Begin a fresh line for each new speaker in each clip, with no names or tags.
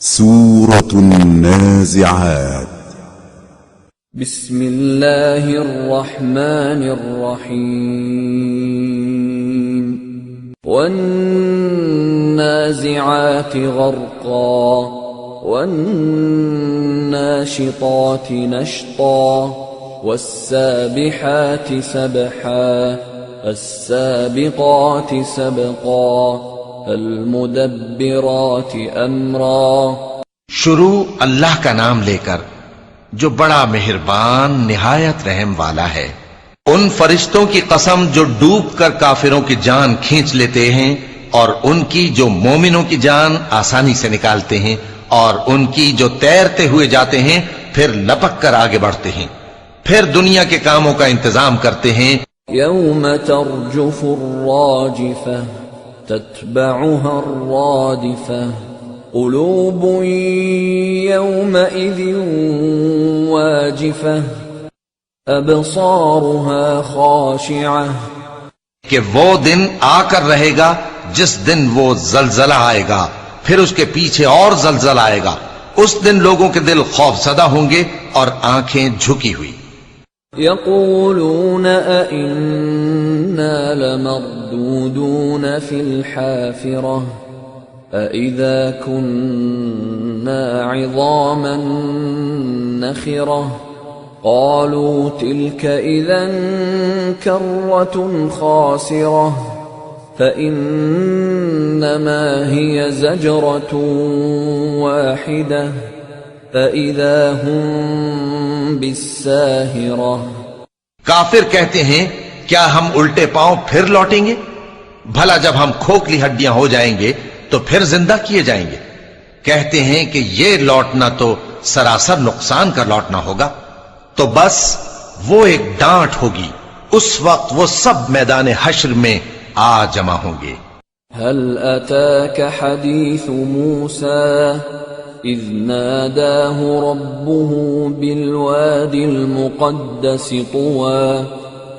سورة النازعات
بسم الله الرحمن الرحيم والنازعات غرقا والناشطات نشطا والسابحات سبحا السابقات سبقا المدبرات अमरा।
शुरू अल्लाह का नाम लेकर जो बड़ा मेहरबान निहायत रहम वाला है। उन फरिश्तों की कसम जो डूब कर काफिरों की जान खींच लेते हैं और उनकी जो मोमिनों की जान आसानी से निकालते हैं और उनकी जो तैरते हुए जाते हैं फिर लपक कर आगे बढ़ते हैं, फिर दुनिया के कामों का इंतजाम करते हैं।
यौम तर्जुफुर्राजिफह तत्बउहा अर्रादिफह क़ुलूबुन यौमइज़िन वाजिफह अबसारुहा खाशिअह।
कि वो दिन आकर रहेगा जिस दिन वो जलजला आएगा, फिर उसके पीछे और जलजला आएगा। उस दिन लोगों के दिल खौफज़दा होंगे और आंखें झुकी हुई।
यक़ूलून अइन्ना लमरदूदून फिल हाफ़िरह अइज़ा कुन्ना इज़ामन नख़िरह क़ालू तिल्क इज़न कर्रतुन ख़ासिरह फ़इन्नमा हिय ज़जरतुन वाहिदह फ़इज़ा हुम बिस्साहिरह।
काफिर कहते हैं क्या हम उल्टे पांव फिर लौटेंगे? भला जब हम खोखली हड्डियां हो जाएंगे तो फिर जिंदा किए जाएंगे। कहते हैं कि ये लौटना तो सरासर नुकसान का लौटना होगा। तो बस वो एक डांट होगी, उस वक्त वो सब मैदान हश्र में आ जमा होंगे।
हल अताक हदीस मूसा इज़ नादाहु रब्बुहु बिलवादिल मुक़द्दस तुवा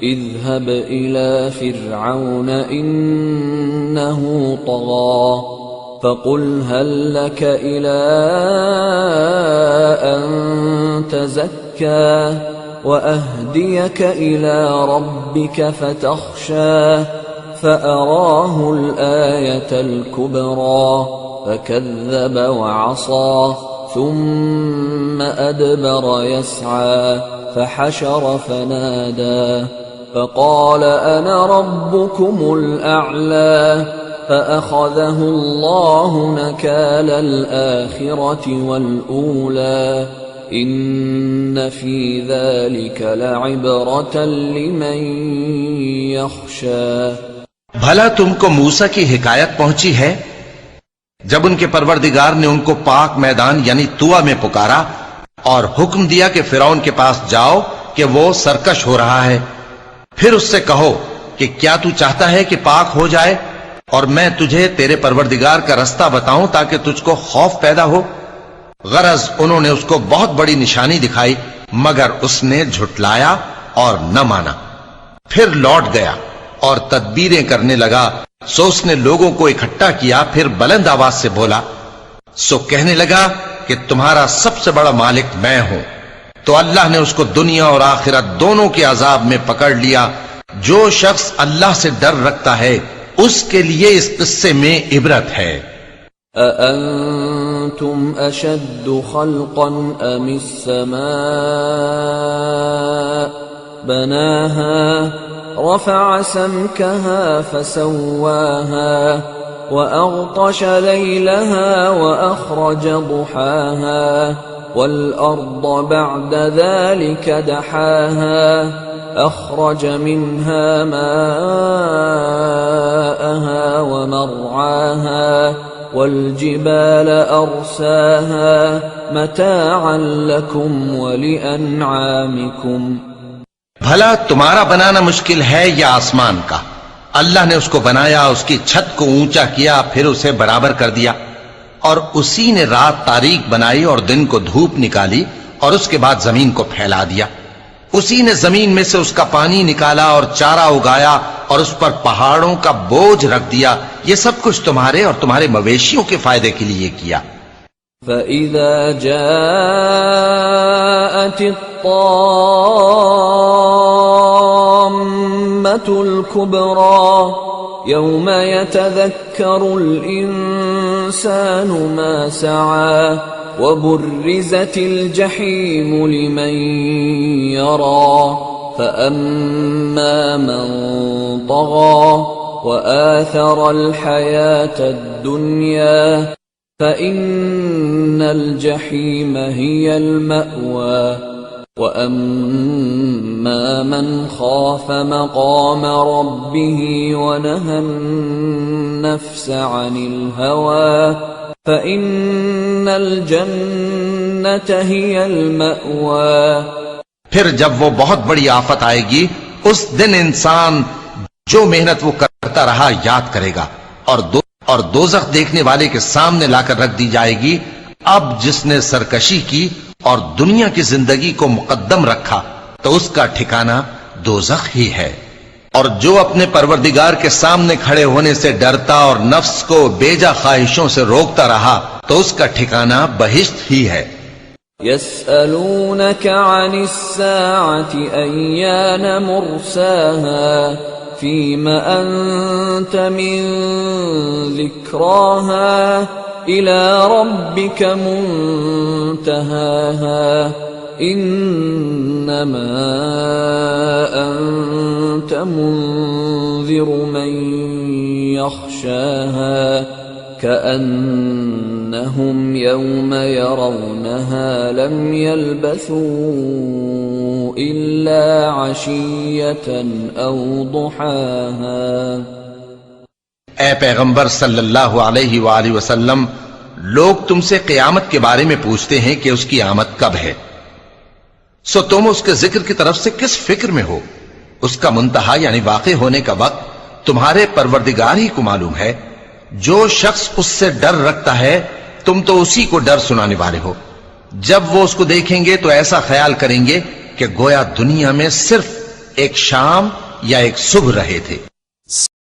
इज़हब इला फ़िरऔन इन्नहु तग़ा फ़क़ुल हल लक इला अन तज़क्का वअहदियक इला रब्बिक फ़तख़शा फ़अराहु अल-आयतल कुबरा फ़कज़्ज़ब वअصى ثم أدبر يسعى فحشر فنادى فقال أنا ربكم الأعلى فأخذه الله نكال الآخرة والأولى إن في ذلك لعبرة لمن يخشى।
भला तुमको मूसा की हिकायत पहुंची है जब उनके परवरदिगार ने उनको पाक मैदान यानी तुआ में पुकारा और हुक्म दिया कि फिरौन के पास जाओ कि वो सरकश हो रहा है। फिर उससे कहो कि क्या तू चाहता है कि पाक हो जाए और मैं तुझे तेरे परवरदिगार का रास्ता बताऊं ताकि तुझको खौफ पैदा हो। गरज उन्होंने उसको बहुत बड़ी निशानी दिखाई मगर उसने झुटलाया और न माना। फिर लौट गया और तदबीरें करने लगा। सो उसने लोगों को इकट्ठा किया, फिर बुलंद आवाज से बोला। सो कहने लगा कि तुम्हारा सबसे बड़ा मालिक मैं हूं। तो अल्लाह ने उसको दुनिया और आखिरत दोनों के अजाब में पकड़ लिया। जो शख्स अल्लाह से डर रखता है उसके लिए इस किस्से में इबरत है।
अअंतुम अशद्दु खल्क़न अमिस समा बनाहा रफ़अ समकहा फसव्वाहा वअग़तश लैलहा वअख़रज दुहाहा वल्अर्द बअद ज़ालिक दहाहा अख़रज मिन्हा माअहा वमरआहा वल्जिबाल अरसाहा मताअन लकुम वलिअनआमिकुम।
भला तुम्हारा बनाना मुश्किल है या आसमान का? अल्लाह ने उसको बनाया, उसकी छत को ऊंचा किया, फिर उसे बराबर कर दिया और उसी ने रात तारीक बनाई और दिन को धूप निकाली और उसके बाद जमीन को फैला दिया। उसी ने जमीन में से उसका पानी निकाला और चारा उगाया और उस पर पहाड़ों का बोझ रख दिया। ये सब कुछ तुम्हारे और तुम्हारे मवेशियों के फायदे के लिए किया।
فإذا جاءت الطامة الكبرى يوم يتذكر الإنسان ما سعى وبرزت الجحيم لمن يرى فأما من طغى وآثر الحياة الدنيا فإن الجحيم هي المأوى وأما من خاف مقام ربه ونهى النفس عن الهوى فإن الجنة هي المأوى।
फिर जब वो बहुत बड़ी आफत आएगी उस दिन इंसान जो मेहनत वो करता रहा याद करेगा और दोजख देखने वाले के सामने लाकर रख दी जाएगी। अब जिसने सरकशी की और दुनिया की जिंदगी को मुकद्दम रखा तो उसका ठिकाना दोजख ही है। और जो अपने परवरदिगार के सामने खड़े होने से डरता और नफ्स को बेजा ख्वाहिशों से रोकता रहा तो उसका ठिकाना बहिश्त ही है।
यस्अलूनक अनिस्साअति अय्यान मुर्साहा फीमा अंत मिन ज़िक्राहा इला रब्बिक मुंतहाहा इन्नमा अंत मुंज़िरु मन यख्शाहा कअन्नहुम यौम यरौनहा लम यल्बसू इल्ला अशिय्यतन औ दुहाहा।
ए पैगंबर सल्लल्लाहु अलैहि वसल्लम, लोग तुमसे क़यामत के बारे में पूछते हैं कि उसकी आमद कब है। सो तुम उसके जिक्र की तरफ से किस फिक्र में हो? उसका मुंतहा यानी वाक़े होने का वक्त तुम्हारे परवरदिगार ही को मालूम है। जो शख्स उससे डर रखता है तुम तो उसी को डर सुनाने वाले हो। जब वो उसको देखेंगे तो ऐसा ख्याल करेंगे कि गोया दुनिया में सिर्फ एक शाम या एक सुबह रहे थे।